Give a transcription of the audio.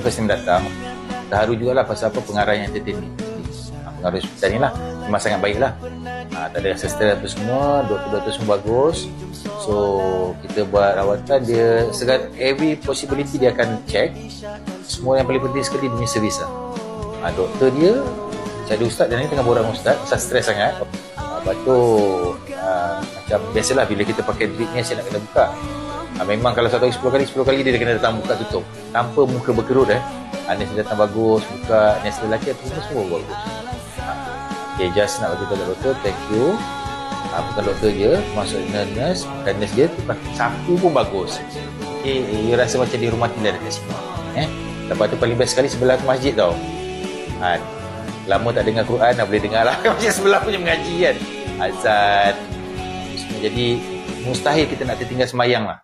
first time datang, terharu jugalah pasal apa pengarah yang entertain ni. Pengarah hospital ni lah memang sangat baik lah. Tak ada asisten apa semua, doktor-doktor semua bagus. So kita buat rawatan, dia segala every possibility dia akan check. Semua yang paling penting sekali dia punya servis lah. Doktor dia cari ustaz, dan ni tengah borang ustaz pasal stres sangat. Lepas tu macam biasalah bila kita pakai drip ni saya nak kena buka. Memang kalau satu hari 10 kali dia kena datang buka tutup tanpa muka berkerut. Nurse dia datang bagus buka, nurse lelaki atau semua bagus. Okay, just nak bagi tahu doktor thank you. Bukan doktor je, masuk nurse, bukan nurse dia tukang sapu pun bagus. Okay, you rasa macam di rumah tinggal dekat sini. Lepas tu paling best sekali sebelah tu masjid tau. Lama tak dengar Quran, boleh dengar lah. Macam sebelah punya mengaji kan, azan semua. Jadi mustahil kita nak tertinggal semayang lah.